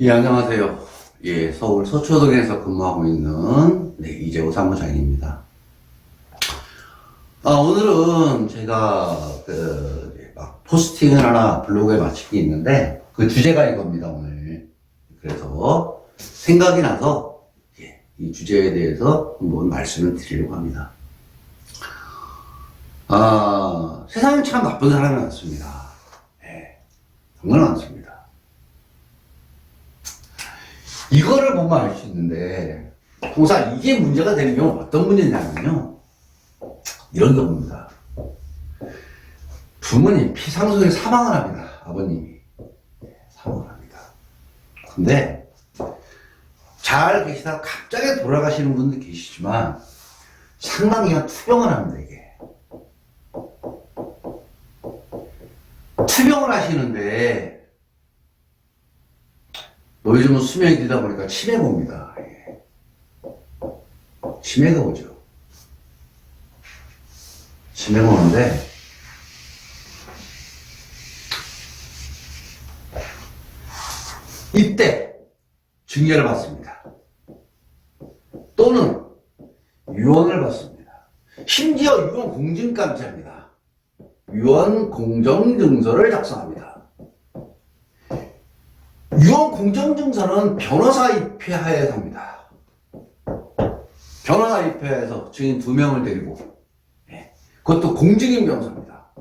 예, 안녕하세요. 예, 서울 서초동에서 근무하고 있는 이재호 사무장입니다. 오늘은 제가 막 포스팅을 하나 블로그에 마친 게 있는데 그 주제가 이겁니다, 오늘. 그래서 생각이 나서 이 주제에 대해서 한번 말씀을 드리려고 합니다. 세상에 참 나쁜 사람이 많습니다. 정말 많습니다. 이거를 보면 알 수 있는데, 우선 이게 문제가 되는 경우는 어떤 문제냐면요. 이런 경우입니다. 부모님 피상속에 사망을 합니다. 아버님이. 사망을 합니다. 근데, 잘 계시다가 갑자기 돌아가시는 분도 계시지만, 상당히 그냥 투병을 합니다, 이게. 투병을 하시는데, 요즘은 수명이 되다 보니까 치매가 옵니다. 치매가 오죠. 치매가 오는데, 이때 증여를 받습니다. 또는 유언을 받습니다. 심지어 유언 공증까지 합니다. 유언 공정증서를 작성합니다. 유언 공정증서는 변호사 입회하에서 합니다. 변호사 입회하에서 증인 2명을 데리고, 그것도 공증인 변호사입니다.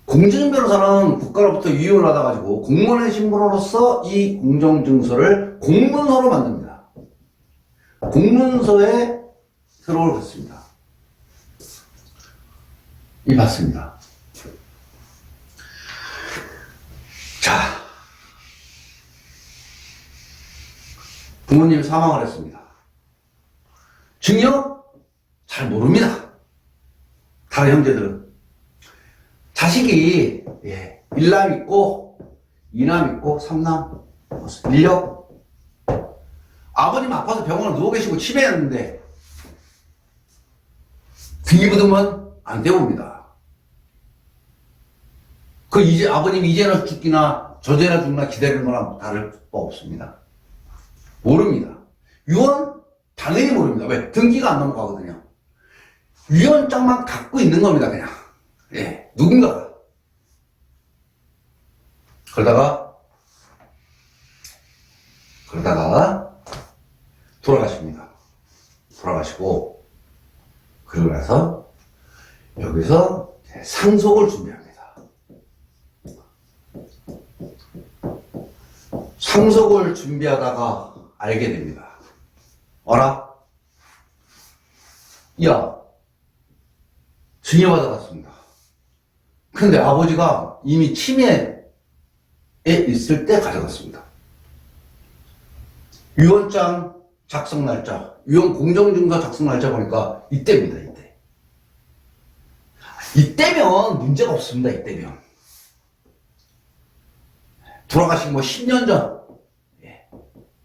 공증인 변호사는 국가로부터 위임을 받아가지고 공무원의 신분으로서 이 공정증서를 공문서로 만듭니다. 공문서에 서로를 받습니다. 이 받습니다. 자, 부모님이 사망을 했습니다. 증여? 잘 모릅니다. 다른 형제들은. 자식이 1남 있고 2남 있고 3남 1녀. 아버님 아파서 병원에 누워 계시고 치매였는데 등기부등본 안 떼옵니다. 이제 아버님이 이제는 죽기나 저제나 죽나 기다리는 거랑 다를 바 없습니다. 모릅니다. 유언? 당연히 모릅니다. 왜? 등기가 안 넘어가거든요. 유언장만 갖고 있는 겁니다, 그냥. 누군가가. 그러다가 돌아가십니다. 돌아가시고, 그러고 나서 여기서 상속을 준비합니다. 상속을 준비하다가 알게 됩니다. 어라? 야, 증여받아갔습니다. 근데 아버지가 이미 치매에 있을 때 가져갔습니다. 유언장 작성 날짜, 유언 공정증서 작성 날짜 보니까 이때입니다, 이때. 이때면 문제가 없습니다, 이때면. 돌아가신 10년 전.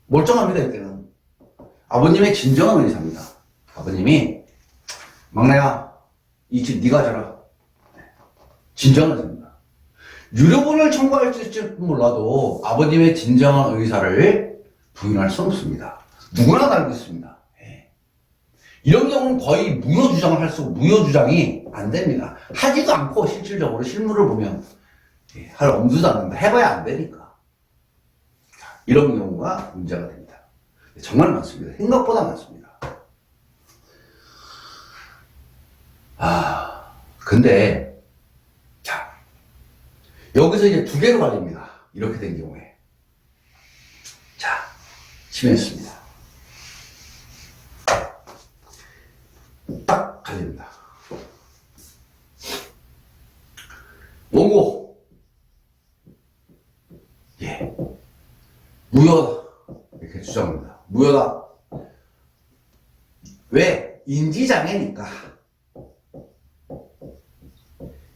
멀쩡합니다, 이때는. 아버님의 진정한 의사입니다. 아버님이, 막내야, 이 집 네가 져라. 진정한 의사입니다. 유료분을 청구할지 몰라도 아버님의 진정한 의사를 부인할 수 없습니다. 누구나 다 알고 있습니다. 이런 경우는 거의 무효주장을 할 수 없고, 무효주장이 안 됩니다. 하지도 않고 실질적으로 실물을 보면 할 엄두도 안 납니다. 해봐야 안 되니까. 이런 경우가 문제가 됩니다. 정말 많습니다. 생각보다 많습니다. 근데, 자, 여기서 이제 2개로 갈립니다. 이렇게 된 경우에. 자, 치매했습니다. 딱 갈립니다. 원고. 무효다. 이렇게 주장합니다. 무효다. 왜? 인지장애니까.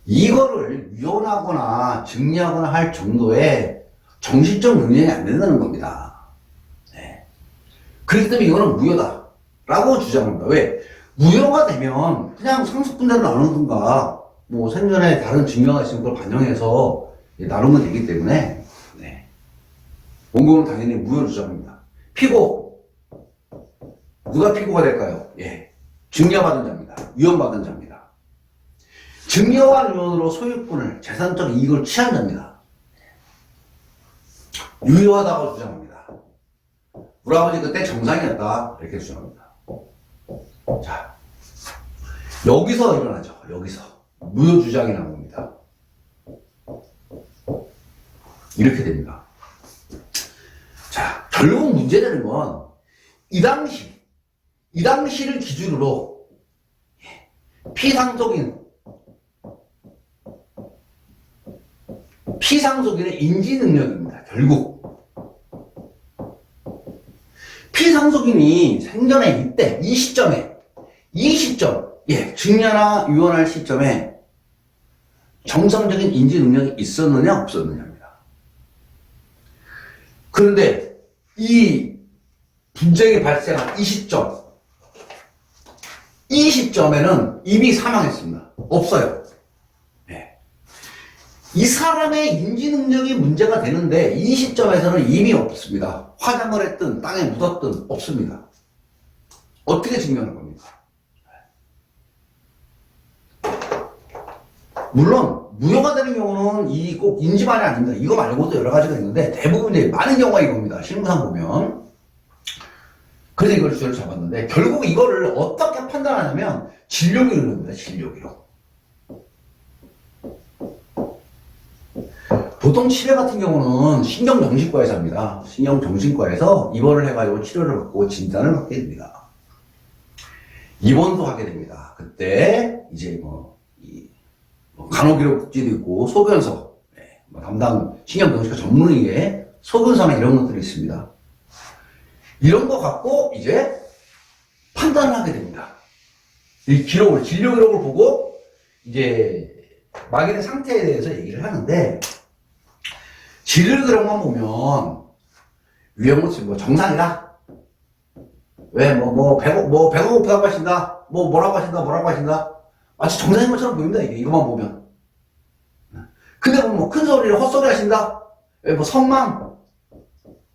이거를 위헌하거나 증여하거나 할 정도의 정신적 능력이 안 된다는 겁니다. 그렇기 때문에 이거는 무효다. 라고 주장합니다. 왜? 무효가 되면 그냥 상속분대로 나누든가, 생전에 다른 증여가 있으면 그걸 반영해서 나누면 되기 때문에 원고는 당연히 무효를 주장합니다. 피고, 누가 피고가 될까요? 예, 증여받은 자입니다. 유언받은 자입니다. 증여와 유언으로 소유권을, 재산적 이익을 취한 자입니다. 유효하다고 주장합니다. 우리 아버지 그때 정상이었다, 이렇게 주장합니다. 자, 여기서 일어나죠. 여기서 무효 주장이 나옵니다. 이렇게 됩니다. 자, 결국 문제되는 건 이 당시를 기준으로 피상속인의 인지 능력입니다. 결국 피상속인이 생전에 이때 이 시점, 예, 증여나 유언할 시점에 정상적인 인지 능력이 있었느냐 없었느냐입니다. 그런데 이 분쟁이 발생한 이 시점에는 이미 사망했습니다. 없어요. 네. 이 사람의 인지 능력이 문제가 되는데 이 시점에서는 이미 없습니다. 화장을 했든 땅에 묻었든 없습니다. 어떻게 증명할 겁니까? 물론 무효가 되는 경우는 이 꼭 인지만이 아닙니다. 이거 말고도 여러 가지가 있는데 대부분 이제 많은 경우가 이겁니다. 실무상 보면. 그래서 이걸 주제를 잡았는데 결국 이거를 어떻게 판단하냐면 진료기록입니다. 진료기록. 보통 치료 같은 경우는 신경정신과에서 합니다. 신경정신과에서 입원을 해가지고 치료를 받고 진단을 받게 됩니다. 입원도 하게 됩니다. 그때 이제 간호기록지도 있고 소견서, 담당 신경정신과 전문의의 소견서나 이런 것들이 있습니다. 이런 거 갖고 이제 판단을 하게 됩니다. 이 기록을, 진료 기록을 보고 이제 막인의 상태에 대해서 얘기를 하는데 진료 기록만 보면 위험물질 정상이다. 왜 배가 고프다고 하신다. 뭐라고 하신다. 마치 정상인 것처럼 보입니다. 이것만 보면. 근데 큰 소리를 헛소리 하신다. 선망.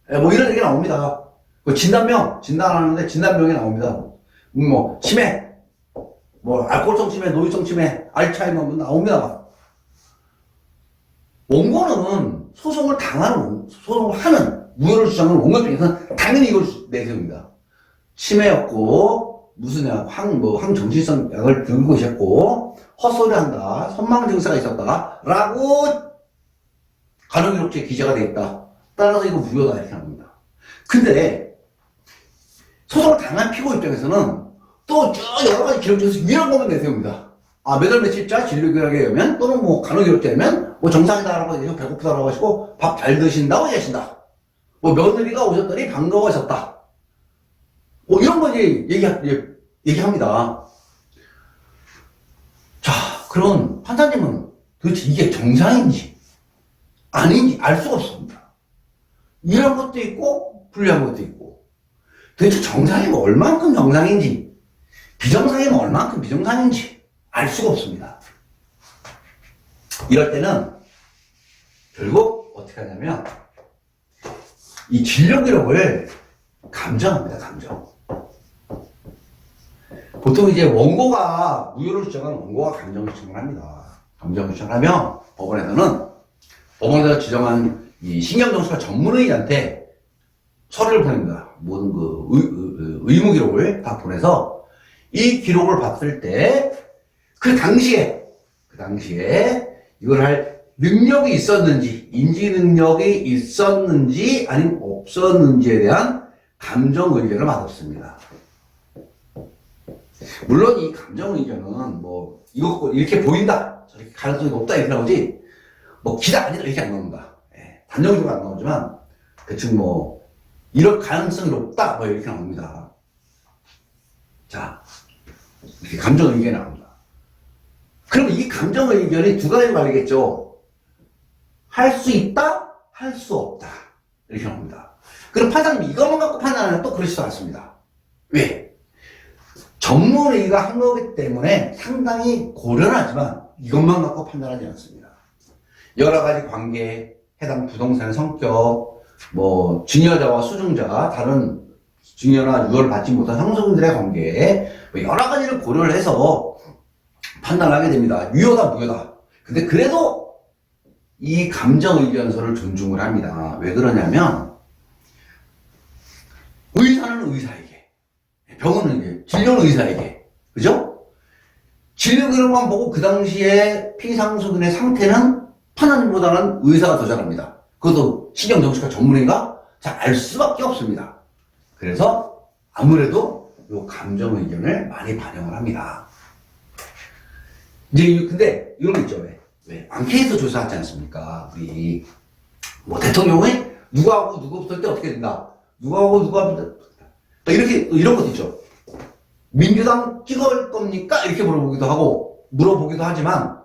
이런 얘기 나옵니다. 진단하는데 진단명이 나옵니다. 치매. 알코올성 치매, 노유성 치매, 알츠하이머 나옵니다. 원고는 소송을 하는 무효를 주장하는 원고 입장에서는 당연히 이걸 내세웁니다. 치매였고, 항정신성 약을 들고 있었고, 헛소리 한다, 선망 증세가 있었다, 라고 간호기록지에 기재가 되어 있다. 따라서 이거 무효다, 이렇게 합니다. 근데, 소송을 당한 피고 입장에서는 또 쭉 여러 가지 기록 중에서 이런 것만 내세웁니다. 몇 월 며칠자 진료기록에 의하면, 또는 간호기록자에 의하면, 정상이다라고 하시고, 배고프다라고 하시고, 밥 잘 드신다고 하신다. 며느리가 오셨더니 반가워하셨다. 이런 거 얘기합니다. 자, 그럼 판사님은 도대체 이게 정상인지, 아닌지 알 수가 없습니다. 이런 것도 있고, 불리한 것도 있고, 도대체 정상이면 얼만큼 정상인지, 비정상이면 얼만큼 비정상인지 알 수가 없습니다. 이럴 때는 결국 어떻게 하냐면 이 진료 기록을 감정합니다. 감정. 보통 이제 원고가 무효를 주장하는 원고가 감정 신청을 합니다. 감정 신청을 하면 법원에서 지정한 이 신경정신과 전문의한테 서류를 보냅니다. 모든 의무 기록을 다 보내서 이 기록을 봤을 때 그 당시에 이걸 할 능력이 있었는지, 인지 능력이 있었는지 아니면 없었는지에 대한 감정 의견을 받았습니다. 물론 이 감정 의견은 이거 이렇게 보인다, 저렇게 가능성이 높다 이렇게 나오지, 기다 아니다 이렇게 안 나옵니다. 단정적으로 안 나오지만 대충 이럴 가능성이 높다 이렇게 나옵니다. 자, 이렇게 감정 의견이 나옵니다. 그럼 이 감정 의견이 두 가지 말이겠죠. 할 수 있다, 할 수 없다 이렇게 나옵니다. 그럼 판사님이 이것만 갖고 판단하면 또 그러시지 않습니다. 왜? 전문의가 한 거기 때문에 상당히 고려하지만 이것만 갖고 판단하지 않습니다. 여러 가지 관계, 해당 부동산의 성격, 뭐 증여자와 수증자, 다른 증여나 유언을 받지 못한 상속인들의 관계에 뭐 여러 가지를 고려를 해서 판단을 하게 됩니다. 유효다, 무효다. 근데 그래도 이 감정의견서를 존중을 합니다. 왜 그러냐면 의사는 의사에게, 병원은 진료는 의사에게, 그죠? 진료 기록만 보고 그 당시에 피상속인의 상태는 판사님보다는 의사가 더 잘합니다. 그것도 신경정신과 전문의가 잘 알 수밖에 없습니다. 그래서 아무래도 요 감정 의견을 많이 반영을 합니다. 이제 근데 이런 거 있죠. 왜 앙케이트 조사하지 않습니까? 우리 뭐 대통령이 누구하고 누구 붙을 때 어떻게 된다. 누구하고 누가 붙을 때 이렇게 이런 것도 있죠. 민주당 찍을 겁니까? 이렇게 물어보기도 하지만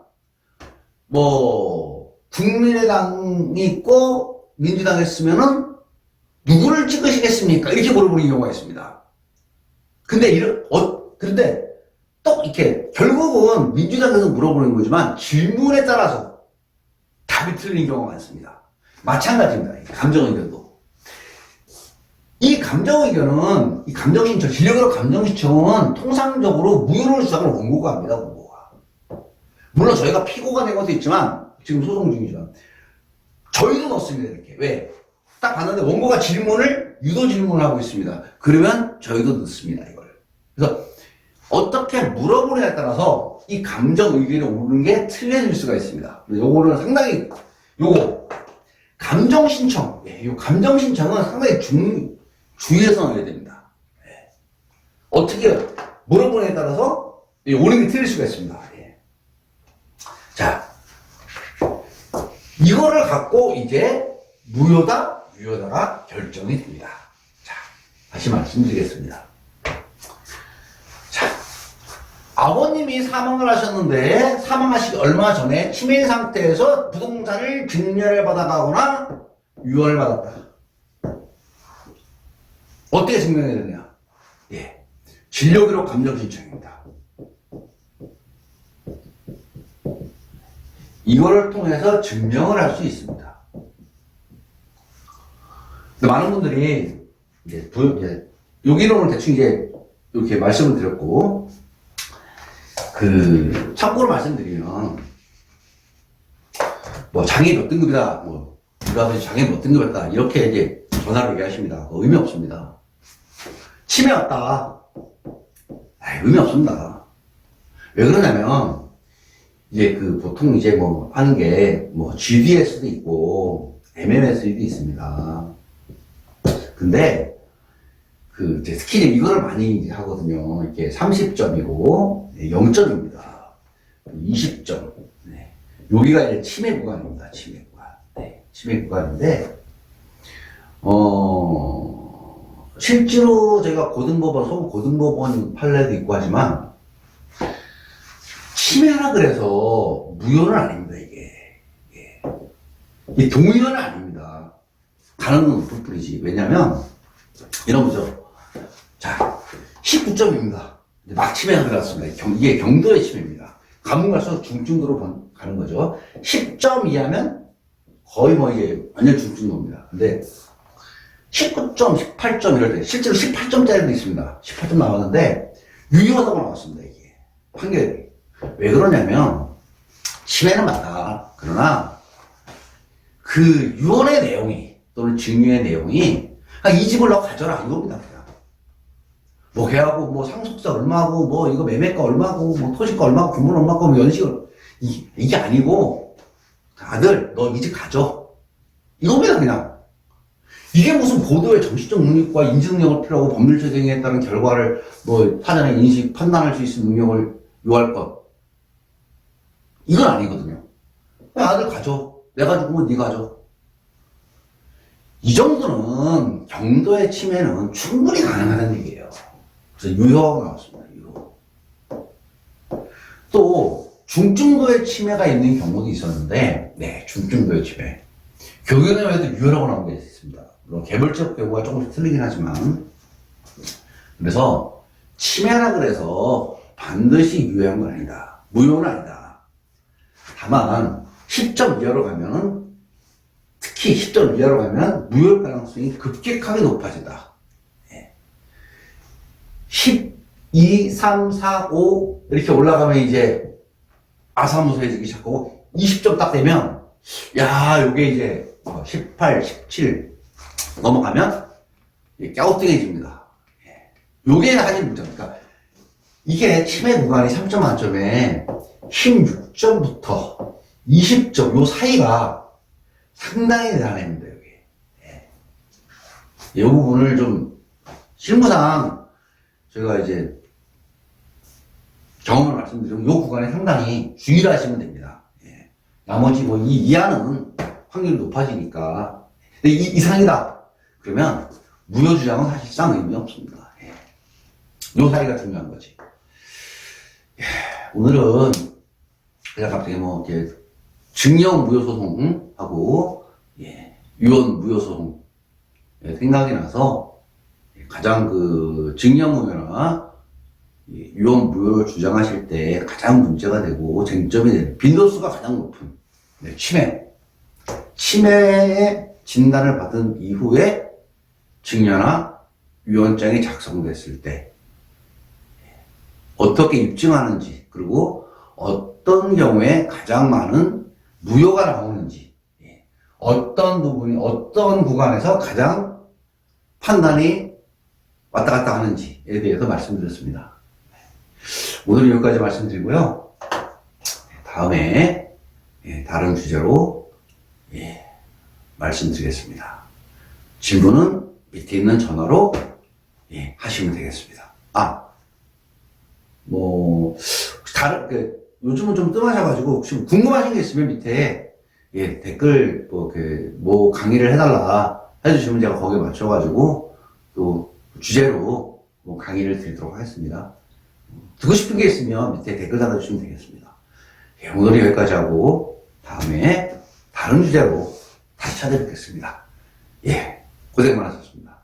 뭐 국민의당이 있고 민주당이 있으면은 누구를 찍으시겠습니까? 이렇게 물어보는 경우가 있습니다. 근데 또 이렇게 결국은 민주당에서 물어보는 거지만 질문에 따라서 답이 틀린 경우가 많습니다. 마찬가지입니다. 감정의견도. 이 감정의견은, 이 감정신청, 진료기록 감정신청은 통상적으로 무효를 주장을 원고가 합니다, 원고가. 물론 저희가 피고가 된 것도 있지만, 지금 소송 중이지만, 저희도 넣습니다, 이렇게. 왜? 딱 봤는데 원고가 유도 질문을 하고 있습니다. 그러면 저희도 넣습니다, 이걸. 그래서 어떻게 물어보느냐에 따라서 이 감정 의견이 오르는 게 틀려질 수가 있습니다. 요거는 상당히, 감정 신청. 요 감정 신청은 상당히 주의해서 넣어야 됩니다. 어떻게 물어보느냐에 따라서 오는 게 틀릴 수가 있습니다. 자, 이거를 갖고 이제 무효다, 유효다가 결정이 됩니다. 자, 다시 말씀드리겠습니다. 자, 아버님이 사망을 하셨는데 사망하시기 얼마 전에 치매 상태에서 부동산을 증여를 받아가거나 유언을 받았다. 어떻게 증명해야 되냐? 진료기록 감정신청입니다. 이거를 통해서 증명을 할 수 있습니다. 많은 분들이 여기로는 대충 이렇게 말씀을 드렸고, 참고로 말씀드리면, 뭐 장애 몇 등급이다, 뭐 우리 아버지 장애 몇 등급이었다, 이렇게 전화로 얘기하십니다. 의미 없습니다. 치매 왔다. 의미 없습니다. 왜 그러냐면, 보통 하는 게, GDS도 있고, MMS도 있습니다. 근데, 특히 이거를 많이 하거든요. 이렇게 30점이고, 0점입니다. 20점. 여기가 이제 치매 구간입니다. 치매 구간. 치매 구간인데, 실제로 저희가 고등법원, 서울 고등법원 판례도 있고 하지만, 치매라 그래서 무효는 아닙니다, 이게 동의어는 아닙니다. 가능은 불뿐이지. 왜냐면, 이런 거죠. 자, 19점입니다. 막 치매가 들어갔습니다. 이게 경도의 치매입니다. 가면 갈수록 중증도로 가는 거죠. 10점 이하면 거의 이게 완전 중증도입니다. 근데 19점, 18점 이럴 때, 실제로 18점짜리도 있습니다. 18점 나왔는데, 유효하다고 나왔습니다, 이게. 판결이. 왜 그러냐면, 치매는 맞다. 그러나, 유언의 내용이, 또는 증여의 내용이, 이 집을 너 가져라. 이겁니다, 그냥. 걔하고, 상속세 얼마고, 이거 매매가 얼마고, 토지가 얼마고, 건물 얼마고, 연식을. 이게 아니고, 아들, 너 이 집 가져. 이겁니다, 그냥. 이게 무슨 보도의 정신적 능력과 인지 능력을 필요하고 법률 제정에 따른 결과를 타자의 인식, 판단할 수 있는 능력을 요할 것. 이건 아니거든요. 아들 가져. 내가 죽으면 네 가져. 이 정도는 경도의 치매는 충분히 가능하다는 얘기예요. 그래서 유효가 나왔습니다. 유효. 또 중증도의 치매가 있는 경우도 있었는데, 중증도의 치매. 교견에도 유효라고 나온 게 있습니다. 물론 개별적 경우가 조금씩 틀리긴 하지만, 그래서 치매라 그래서 반드시 유효한 건 아니다. 무효는 아니다. 다만 10점 이하로 가면은 특히 특히 10점 이하로 가면 무효일 가능성이 급격하게 높아진다. 10, 2, 3, 4, 5 이렇게 올라가면 이제 아사무소해지기 시작하고 20점 딱 되면 야 요게 이제 18, 17 넘어가면 갸우뚱해집니다. 요게 사실 문제입니다. 이게 치매 구간이 3점 만점에 16점부터 20점 요 사이가 상당히 대단합니다. 여기. 이 부분을 좀 실무상 제가 이제 경험을 말씀드리면 이 구간에 상당히 주의를 하시면 됩니다. 나머지 뭐 이 이하는 확률이 높아지니까. 근데 이 이상이다. 그러면 무효 주장은 사실상 의미 없습니다. 요 사이가 중요한 거지. 오늘은 제가 갑자기 뭐 이렇게 증여 무효 소송하고 유언 무효 소송 생각이 나서 가장 그 증여 무효나 유언 무효를 주장하실 때 가장 문제가 되고 쟁점이 되는 빈도수가 가장 높은 치매의 진단을 받은 이후에 증여나 유언장이 작성됐을 때 어떻게 입증하는지 그리고 어떤 경우에 가장 많은 무효가 나오는지 어떤 부분이 어떤 구간에서 가장 판단이 왔다 갔다 하는지에 대해서 말씀드렸습니다. 오늘 여기까지 말씀드리고요. 다음에 다른 주제로 말씀드리겠습니다. 질문은 밑에 있는 전화로 하시면 되겠습니다. 요즘은 좀 뜸하셔가지고 혹시 궁금하신 게 있으면 밑에 댓글 뭐 강의를 해달라 해주시면 제가 거기에 맞춰가지고 또 주제로 뭐 강의를 드리도록 하겠습니다. 듣고 싶은 게 있으면 밑에 댓글 달아주시면 되겠습니다. 오늘은 여기까지 하고 다음에 다른 주제로 다시 찾아뵙겠습니다. 고생 많으셨습니다.